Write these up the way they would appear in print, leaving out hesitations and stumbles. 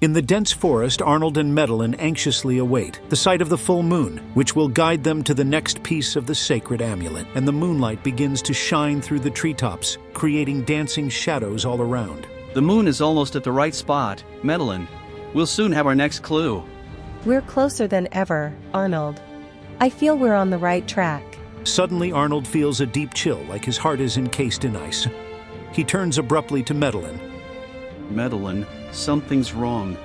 In the dense forest, Arnold and Medellin anxiously await the sight of the full moon, which will guide them to the next piece of the sacred amulet. And the moonlight begins to shine through the treetops, creating dancing shadows all around. The moon is almost at the right spot, Medellin. We'll soon have our next clue. We're closer than ever, Arnold. I feel we're on the right track. Suddenly, Arnold feels a deep chill, like his heart is encased in ice. He turns abruptly to Medellin. Medellin, something's wrong.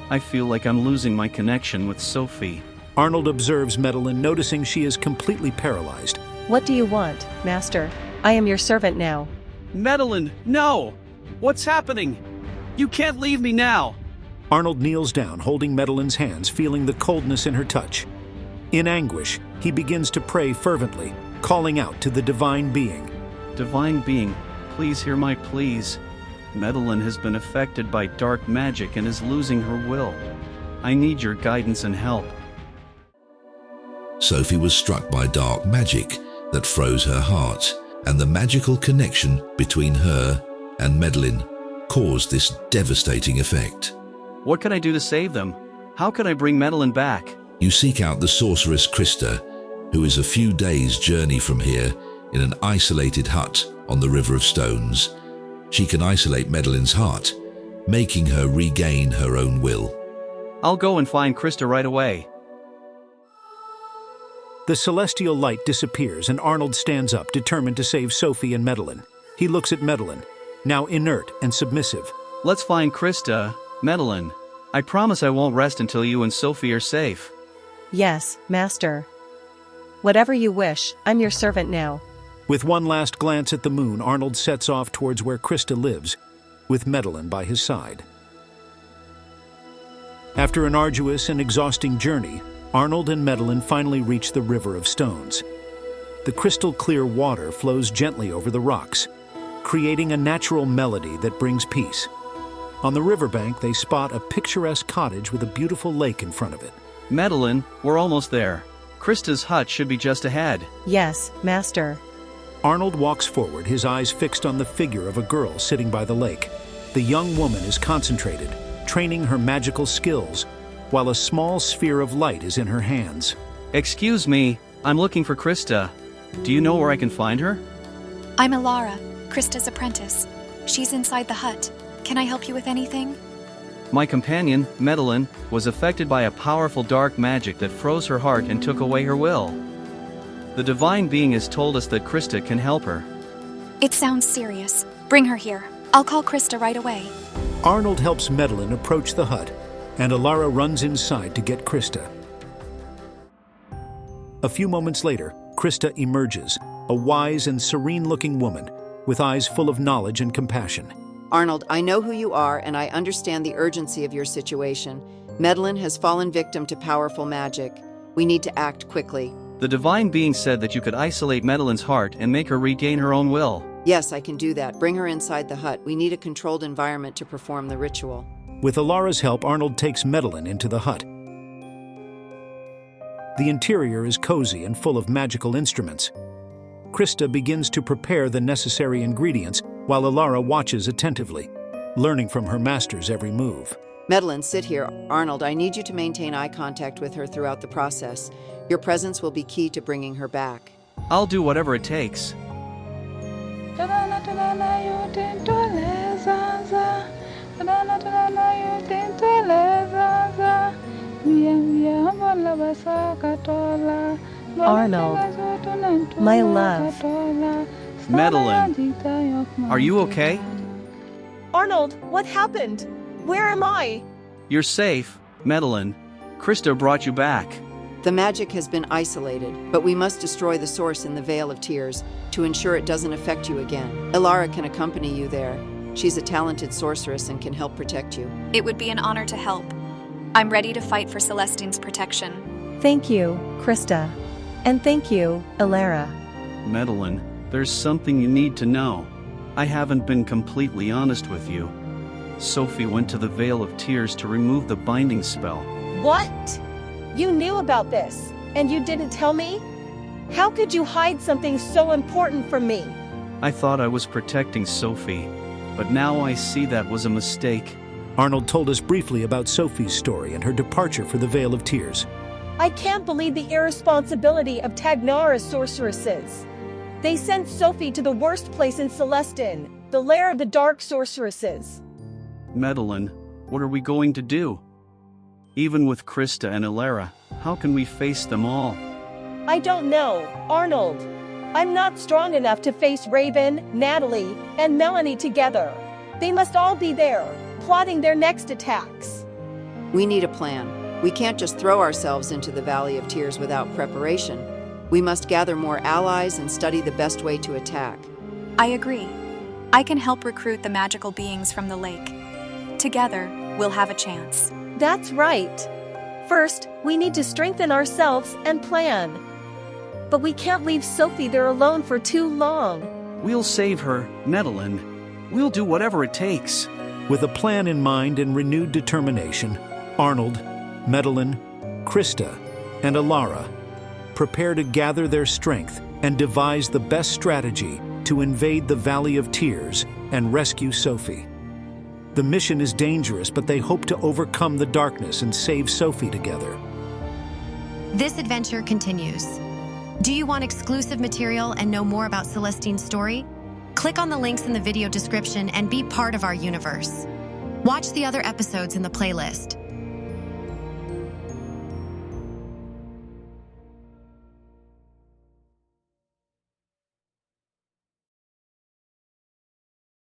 I feel like I'm losing my connection with Sophie. Arnold observes Medellin, noticing she is completely paralyzed. What do you want, Master? I am your servant now. Medellin, no! What's happening? You can't leave me now! Arnold kneels down, holding Medellin's hands, feeling the coldness in her touch. In anguish, he begins to pray fervently, calling out to the divine being. Divine being, please hear my pleas. Medellin has been affected by dark magic and is losing her will. I need your guidance and help. Sophie was struck by dark magic that froze her heart, and the magical connection between her and Medellin caused this devastating effect. What can I do to save them? How can I bring Medellin back? You seek out the sorceress Krista, who is a few days' journey from here in an isolated hut on the River of Stones. She can isolate Medellin's heart, making her regain her own will. I'll go and find Krista right away. The celestial light disappears and Arnold stands up, determined to save Sophie and Medellin. He looks at Medellin, now inert and submissive. Let's find Krista, Medellin. I promise I won't rest until you and Sophie are safe. Yes, Master. Whatever you wish, I'm your servant now. With one last glance at the moon, Arnold sets off towards where Krista lives, with Medellin by his side. After an arduous and exhausting journey, Arnold and Medellin finally reach the River of Stones. The crystal-clear water flows gently over the rocks, creating a natural melody that brings peace. On the riverbank, they spot a picturesque cottage with a beautiful lake in front of it. Medellin, we're almost there. Krista's hut should be just ahead. Yes, Master. Arnold walks forward, his eyes fixed on the figure of a girl sitting by the lake. The young woman is concentrated, training her magical skills, while a small sphere of light is in her hands. Excuse me, I'm looking for Krista. Do you know where I can find her? I'm Alara, Krista's apprentice. She's inside the hut. Can I help you with anything? My companion, Medellin, was affected by a powerful dark magic that froze her heart and took away her will. The divine being has told us that Krista can help her. It sounds serious. Bring her here. I'll call Krista right away. Arnold helps Medellin approach the hut, and Alara runs inside to get Krista. A few moments later, Krista emerges, a wise and serene-looking woman, with eyes full of knowledge and compassion. Arnold, I know who you are, and I understand the urgency of your situation. Medellin has fallen victim to powerful magic. We need to act quickly. The divine being said that you could isolate Medellin's heart and make her regain her own will. Yes, I can do that. Bring her inside the hut. We need a controlled environment to perform the ritual. With Alara's help, Arnold takes Medellin into the hut. The interior is cozy and full of magical instruments. Krista begins to prepare the necessary ingredients while Alara watches attentively, learning from her master's every move. Medellin, sit here. Arnold, I need you to maintain eye contact with her throughout the process. Your presence will be key to bringing her back. I'll do whatever it takes. Arnold, my love. Medellin, are you okay? Arnold, what happened? Where am I? You're safe, Medellin. Krista brought you back. The magic has been isolated, but we must destroy the source in the Vale of Tears to ensure it doesn't affect you again. Alara can accompany you there. She's a talented sorceress and can help protect you. It would be an honor to help. I'm ready to fight for Celestine's protection. Thank you, Krista. And thank you, Alara. Medellin, there's something you need to know. I haven't been completely honest with you. Sophie went to the Vale of Tears to remove the binding spell. What? You knew about this, and you didn't tell me? How could you hide something so important from me? I thought I was protecting Sophie, but now I see that was a mistake. Arnold told us briefly about Sophie's story and her departure for the Vale of Tears. I can't believe the irresponsibility of Tagnara's sorceresses. They sent Sophie to the worst place in Celestine, the lair of the dark sorceresses. Medellin, what are we going to do? Even with Krista and Elara, how can we face them all? I don't know, Arnold. I'm not strong enough to face Raven, Natalie, and Melanie together. They must all be there, plotting their next attacks. We need a plan. We can't just throw ourselves into the Valley of Tears without preparation. We must gather more allies and study the best way to attack. I agree. I can help recruit the magical beings from the lake. Together, we'll have a chance. That's right. First, we need to strengthen ourselves and plan. But we can't leave Sophie there alone for too long. We'll save her, Medellin. We'll do whatever it takes. With a plan in mind and renewed determination, Arnold, Medellin, Krista, and Elara prepare to gather their strength and devise the best strategy to invade the Valley of Tears and rescue Sophie. The mission is dangerous, but they hope to overcome the darkness and save Sophie together. This adventure continues. Do you want exclusive material and know more about Celestine's story? Click on the links in the video description and be part of our universe. Watch the other episodes in the playlist.